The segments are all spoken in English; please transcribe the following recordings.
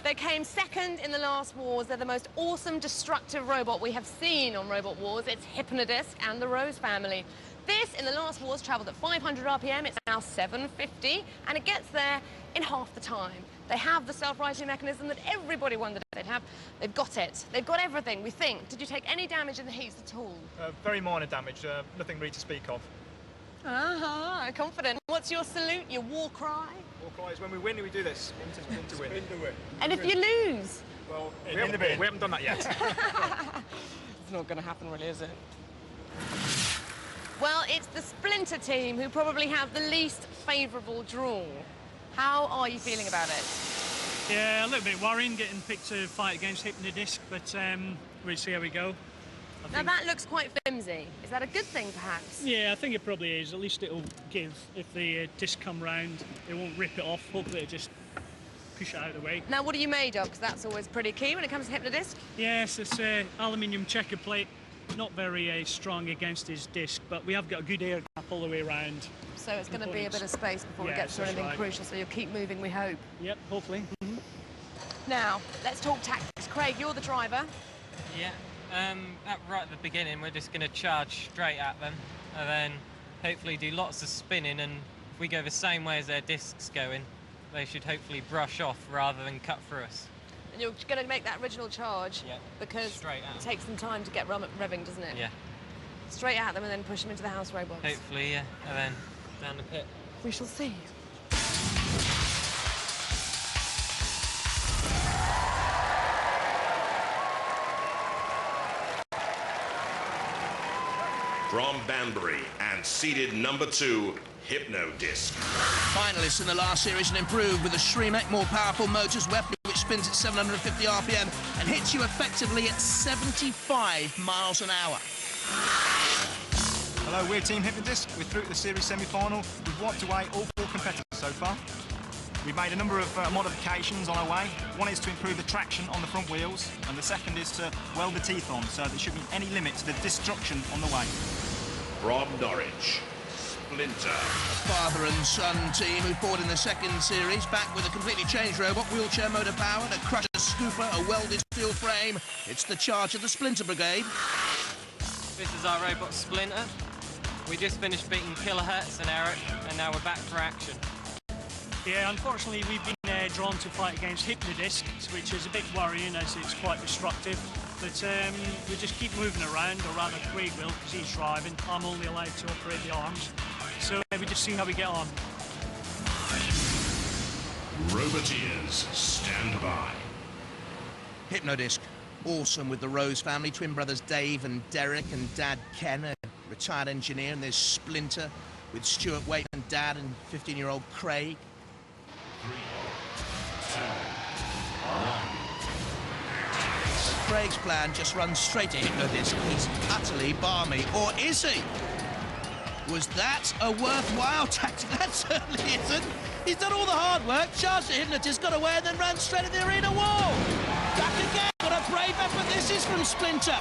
They came second in the last wars. They're the most awesome, destructive robot we have seen on Robot Wars. It's Hypno-Disc and the Rose family. This, in the last wars, travelled at 500 RPM. It's now 750, and it gets there in half the time. They have the self-righting mechanism that everybody wondered they'd have. They've got it. They've got everything, we think. Did you take any damage in the heats at all? Very minor damage, nothing really to speak of. Confident. What's your salute, your war cry? War cry is when we win, we do this. Win to win. Win to win. And if you lose? Well, we haven't done that yet. It's not going to happen, really, is it? Well, it's the Splinter team who probably have the least favourable draw. How are you feeling about it? Yeah, a little bit worrying getting picked to fight against Hypno-Disc, but we'll see how we go. Now that looks quite flimsy. Is that a good thing, perhaps? Yeah, I think it probably is. At least it'll give. If the disc come round, it won't rip it off. Hopefully it'll just push it out of the way. Now, what are you made of? Because that's always pretty key when it comes to Hypno-Disc. Yes, it's aluminium checker plate. Not very strong against his disc, but we have got a good air gap all the way around. So it's going to be a bit of space before we get through anything crucial, so you'll keep moving, we hope. Yep, hopefully. Now, let's talk tactics. Craig, you're the driver. Yeah. Right at the beginning, we're just going to charge straight at them and then hopefully do lots of spinning, and if we go the same way as their discs going, they should hopefully brush off rather than cut through us. And you're going to make that original charge because it takes some time to get revving, doesn't it? Yeah. Straight at them and then push them into the house robots. Hopefully, yeah, and then down the pit. We shall see. From Banbury and seeded number 2, Hypno-Disc. Finalists in the last series and improved with the Shremek more powerful motors, weapon which spins at 750 RPM and hits you effectively at 75 miles an hour. Hello, we're Team Hypno-Disc. We're through to the series semi-final. We've wiped away all 4 competitors so far. We've made a number of modifications on our way. One is to improve the traction on the front wheels, and the second is to weld the teeth on, so there shouldn't be any limit to the destruction on the way. From Norwich, Splinter. A father and son team who fought in the second series, back with a completely changed robot, wheelchair motor powered, a crusher scooper, a welded steel frame. It's the charge of the Splinter Brigade. This is our robot Splinter. We just finished beating Kilohertz and Eric, and now we're back for action. Yeah, unfortunately we've been drawn to fight against Hypno-Disc, which is a bit worrying as it's quite destructive. But we just keep moving around, or rather Craig will, because he's driving. I'm only allowed to operate the arms. So we just see how we get on. Roboteers, stand by. Hypno-Disc, awesome with the Rose family, twin brothers Dave and Derek and dad Ken, a retired engineer, and there's Splinter with Stuart Waitman, dad, and 15-year-old Craig. 3, 2, 1. Craig's plan just runs straight to Hypno-Disc. He's utterly balmy. Or is he? Was that a worthwhile tactic? That certainly isn't. He's done all the hard work, charged at Hypno-Disc, got away, and then ran straight at the arena wall. Back again. What a brave effort this is from Splinter.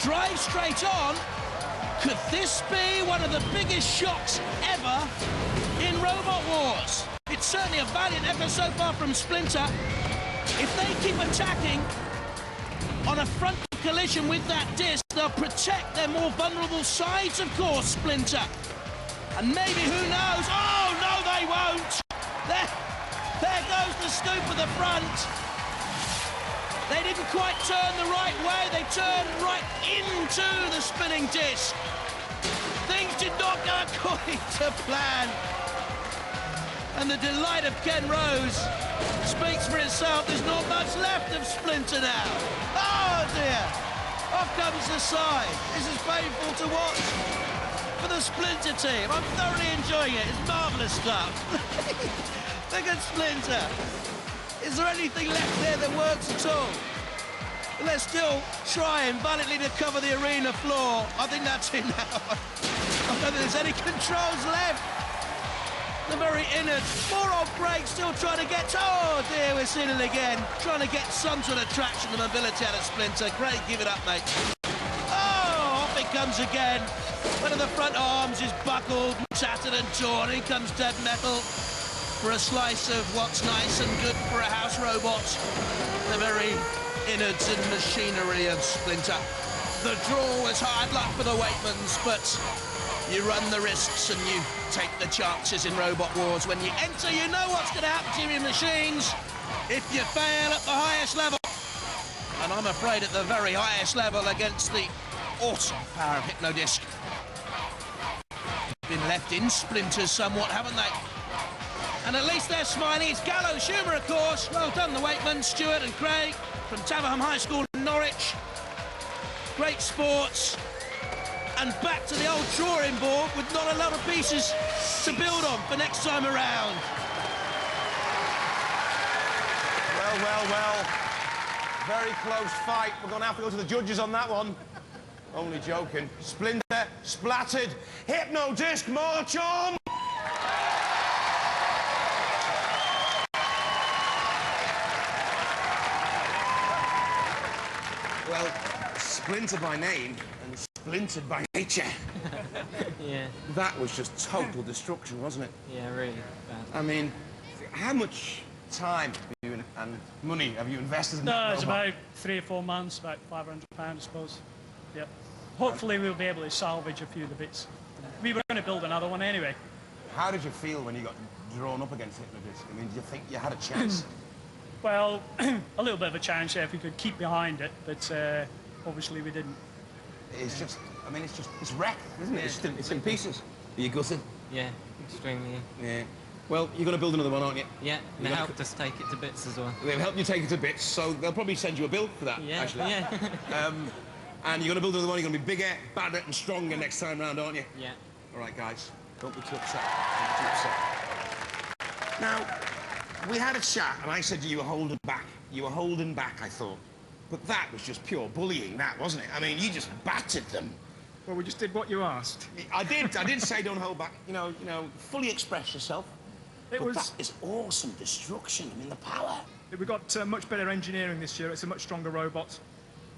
Drive straight on. Could this be one of the biggest shocks ever in Robot Wars? It's certainly a valiant effort so far from Splinter. If they keep attacking on a frontal collision with that disc, they'll protect their more vulnerable sides, of course, Splinter. And maybe, who knows? Oh, no, they won't. There goes the scoop at the front. They didn't quite turn the right way. They turned right into the spinning disc. Things did not go according to plan. And the delight of Ken Rose speaks for itself. There's not much left of Splinter now. Oh dear, off comes the side. This is painful to watch for the Splinter team. I'm thoroughly enjoying it. It's marvellous stuff. Look at Splinter. Is there anything left there that works at all? They're still trying valiantly to cover the arena floor. I think that's it now. I don't think there's any controls left. The very innards. Poor old Craig still trying to get... Oh dear, we're seeing it again. Trying to get some sort of traction and mobility out of Splinter. Craig, give it up, mate. Oh, off it comes again. One of the front arms is buckled, tattered and torn. In comes dead metal. for a slice of what's nice and good for a house robot. The very innards and machinery of Splinter. The draw was hard luck for the Waitmans, but you run the risks and you take the chances in Robot Wars. When you enter, you know what's going to happen to your machines if you fail at the highest level. And I'm afraid at the very highest level against the awesome power of Hypno-Disc. Been left in splinters somewhat, haven't they? And at least they're smiling. It's gallows humour, of course. Well done, the Waitmans, Stuart and Craig from Taverham High School in Norwich. Great sports. And back to the old drawing board with not a lot of pieces to build on for next time around. Well. Very close fight. We're going to have to go to the judges on that one. Only joking. Splinter, splattered. Hypno-Disc, march on! Well, Splinter by name and splintered by nature. Yeah. That was just total destruction, wasn't it? Yeah, really bad. I mean, how much time and money have you invested in that No, it's robot? about 3 or 4 months, about £500, I suppose. Yeah. Hopefully we'll be able to salvage a few of the bits. We were going to build another one anyway. How did you feel when you got drawn up against Hypno-Disc? I mean, do you think you had a chance? Well, a little bit of a chance there if we could keep behind it, but obviously we didn't. It's just, I mean, it's wrecked, isn't it? It's in pieces. Are you gutted? Yeah, extremely. Yeah. Well, you're going to build another one, aren't you? Yeah, and they helped us take it to bits as well. They've helped you take it to bits, so they'll probably send you a bill for that, Yeah, actually. yeah. And you're going to build another one, you're going to be bigger, badder and stronger next time round, aren't you? Yeah. All right, guys, don't be too upset. Don't be too upset. Now, we had a chat, and I said you were holding back. You were holding back, I thought. But that was just pure bullying, that, wasn't it? I mean, you just battered them. Well, we just did what you asked. I did say don't hold back. You know, fully express yourself. But that is awesome destruction. I mean, the power. We've got much better engineering this year. It's a much stronger robot.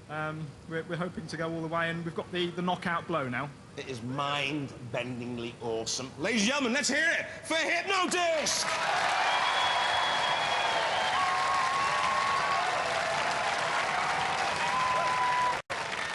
We're hoping to go all the way, and we've got the knockout blow now. It is mind-bendingly awesome. Ladies and gentlemen, let's hear it for Hypno-Disc!